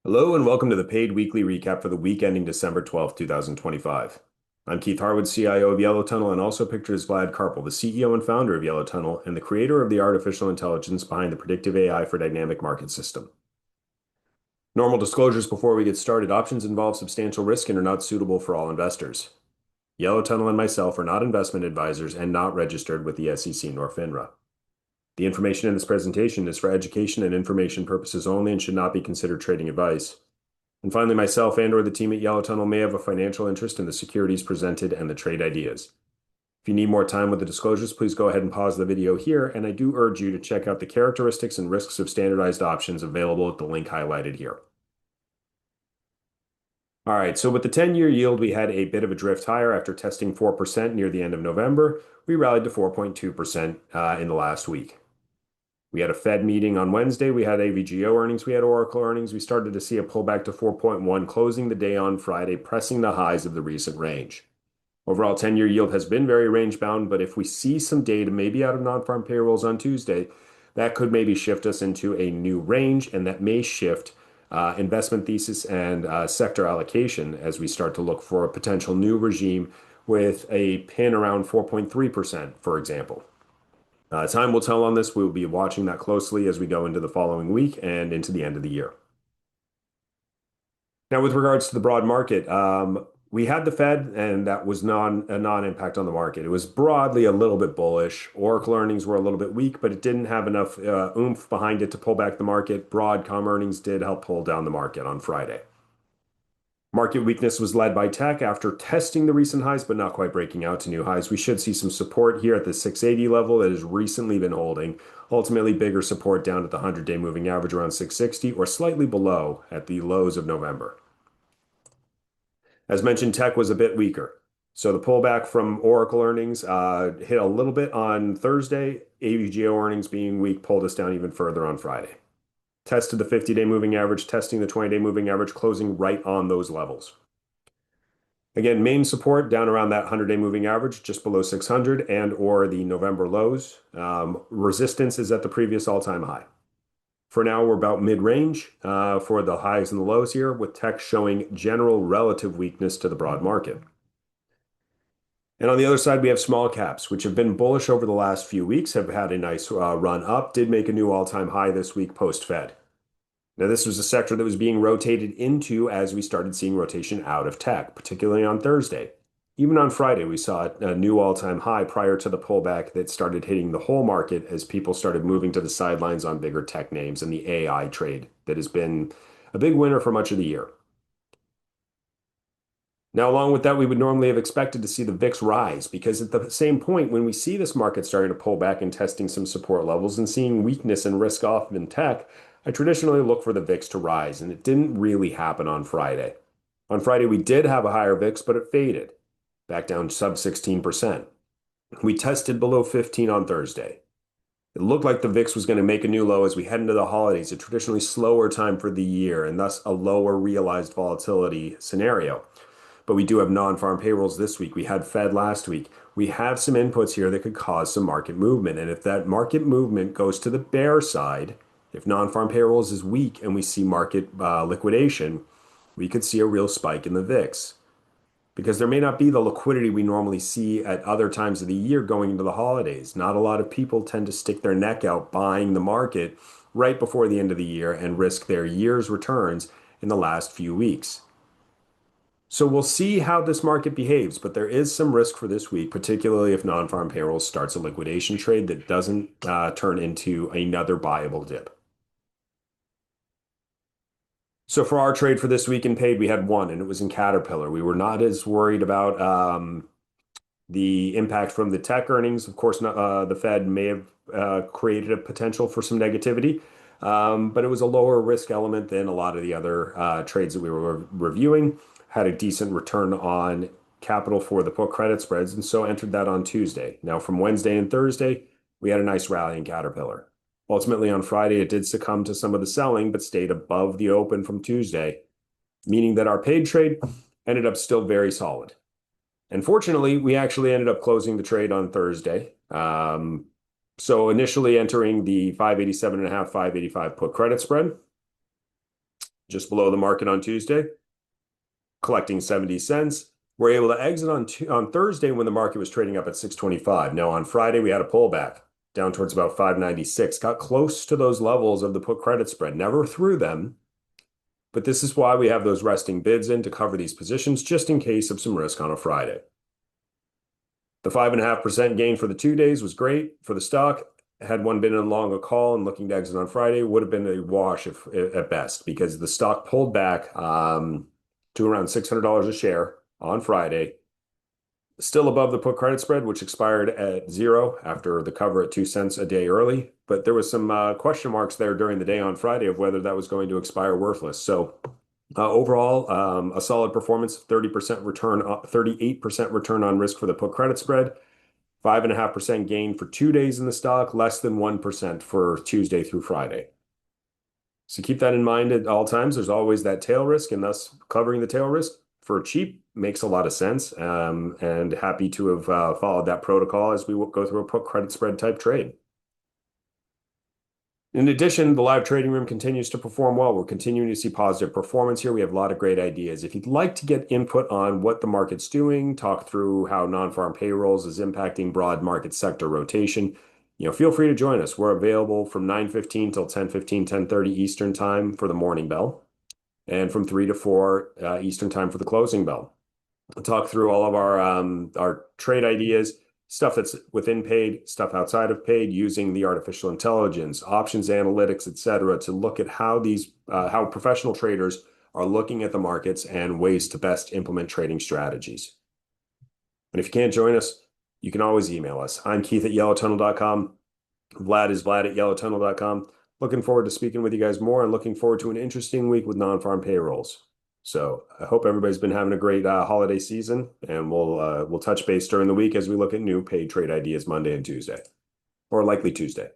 Hello and welcome to the paid weekly recap for the week ending December 12th, 2025. I'm Keith Harwood, CIO of Yellow Tunnel, and also pictured as Vlad Karpel, the CEO and founder of Yellow Tunnel and the creator of the artificial intelligence behind the predictive AI for dynamic market system. Normal disclosures before we get started. Options involve substantial risk and are not suitable for all investors. Yellow Tunnel and myself are not investment advisors and not registered with the SEC nor FINRA. The information in this presentation is for education and information purposes only and should not be considered trading advice. And finally, myself and/or the team at Yellow Tunnel may have a financial interest in the securities presented and the trade ideas. If you need more time with the disclosures, please go ahead and pause the video here, and I do urge you to check out the characteristics and risks of standardized options available at the link highlighted here. All right, so with the 10-year yield, we had a bit of a drift higher after testing 4% near the end of November. We rallied to 4.2% in the last week. We had a Fed meeting on Wednesday. We had AVGO earnings. We had ORCL earnings. We started to see a pullback to 4.1, closing the day on Friday, pressing the highs of the recent range. Overall, 10-year yield has been very range-bound, but if we see some data, maybe out of non-farm payrolls on Tuesday, that could maybe shift us into a new range, and that may shift investment thesis and sector allocation as we start to look for a potential new regime with a pin around 4.3%, for example. Time will tell on this. We'll be watching that closely as we go into the following week and into the end of the year. Now, with regards to the broad market, we had the Fed, and that was a non-impact on the market. It was broadly a little bit bullish. Oracle earnings were a little bit weak, but it didn't have enough oomph behind it to pull back the market. Broadcom earnings did help pull down the market on Friday. Market weakness was led by tech after testing the recent highs, but not quite breaking out to new highs. We should see some support here at the 680 level that has recently been holding. Ultimately, bigger support down at the 100-day moving average around 660 or slightly below at the lows of November. As mentioned, tech was a bit weaker. So the pullback from Oracle earnings hit a little bit on Thursday. AVGO earnings being weak pulled us down even further on Friday. Tested the 50-day moving average, testing the 20-day moving average, closing right on those levels. Again, main support down around that 100-day moving average, just below 600 and or the November lows. Resistance is at the previous all-time high. For now, we're about mid-range for the highs and the lows here, with tech showing general relative weakness to the broad market. And on the other side, we have small caps, which have been bullish over the last few weeks, have had a nice run up, did make a new all-time high this week post-Fed. Now, this was a sector that was being rotated into as we started seeing rotation out of tech, particularly on Thursday. Even on Friday, we saw a new all-time high prior to the pullback that started hitting the whole market as people started moving to the sidelines on bigger tech names and the AI trade that has been a big winner for much of the year. Now, along with that, we would normally have expected to see the VIX rise because at the same point, when we see this market starting to pull back and testing some support levels and seeing weakness and risk off in tech, I traditionally look for the VIX to rise, and it didn't really happen on Friday. On Friday, we did have a higher VIX, but it faded back down sub 16%. We tested below 15 on Thursday. It looked like the VIX was going to make a new low as we head into the holidays, a traditionally slower time for the year, and thus a lower realized volatility scenario. But we do have non-farm payrolls this week. We had Fed last week. We have some inputs here that could cause some market movement. And if that market movement goes to the bear side, if non-farm payrolls is weak and we see market liquidation, we could see a real spike in the VIX. Because there may not be the liquidity we normally see at other times of the year going into the holidays. Not a lot of people tend to stick their neck out buying the market right before the end of the year and risk their year's returns in the last few weeks. So we'll see how this market behaves, but there is some risk for this week, particularly if non-farm payrolls starts a liquidation trade that doesn't turn into another buyable dip. So for our trade for this week in paid, we had one, and it was in Caterpillar. We were not as worried about the impact from the tech earnings. Of course, the Fed may have created a potential for some negativity, but it was a lower risk element than a lot of the other trades that we were reviewing. Had a decent return on capital for the put credit spreads, and so entered that on Tuesday. Now, from Wednesday and Thursday, we had a nice rally in Caterpillar. Ultimately, on Friday, it did succumb to some of the selling, but stayed above the open from Tuesday, meaning that our paid trade ended up still very solid. And fortunately, we actually ended up closing the trade on Thursday. So initially entering the 587.5, 585 put credit spread, just below the market on Tuesday, collecting 70 cents. We're able to exit on Thursday when the market was trading up at 625. Now on Friday, we had a pullback down towards about 596, got close to those levels of the put credit spread, never through them. But this is why we have those resting bids in to cover these positions just in case of some risk on a Friday. The 5.5% gain for the 2 days was great for the stock. Had one been in long a call and looking to exit on Friday, would have been a wash if, at best, because the stock pulled back to around $600 a share on Friday. Still above the put credit spread, which expired at 0 after the cover at 2 cents a day early. But there was some question marks there during the day on Friday of whether that was going to expire worthless. So overall, a solid performance, 30% return, 38% return on risk for the put credit spread, 5.5% gain for 2 days in the stock, less than 1% for Tuesday through Friday. So keep that in mind at all times. There's always that tail risk, and thus covering the tail risk for cheap makes a lot of sense. And happy to have followed that protocol as we go through a put credit spread type trade. In addition, the live trading room continues to perform well. We're continuing to see positive performance here. We have a lot of great ideas. If you'd like to get input on what the market's doing, talk through how non-farm payrolls is impacting broad market sector rotation, feel free to join us. We're available from 9:15 till 10:15, 10:30 Eastern time for the morning bell, and from 3 to 4 Eastern time for the closing bell. We'll talk through all of our trade ideas, stuff that's within paid, stuff outside of paid, using the artificial intelligence, options analytics, etc., to look at how professional traders are looking at the markets and ways to best implement trading strategies. And if you can't join us, you can always email us. I'm Keith at yellowtunnel.com. Vlad is Vlad at yellowtunnel.com. Looking forward to speaking with you guys more and looking forward to an interesting week with non-farm payrolls. So I hope everybody's been having a great holiday season, and we'll touch base during the week as we look at new paid trade ideas Monday and Tuesday, or likely Tuesday.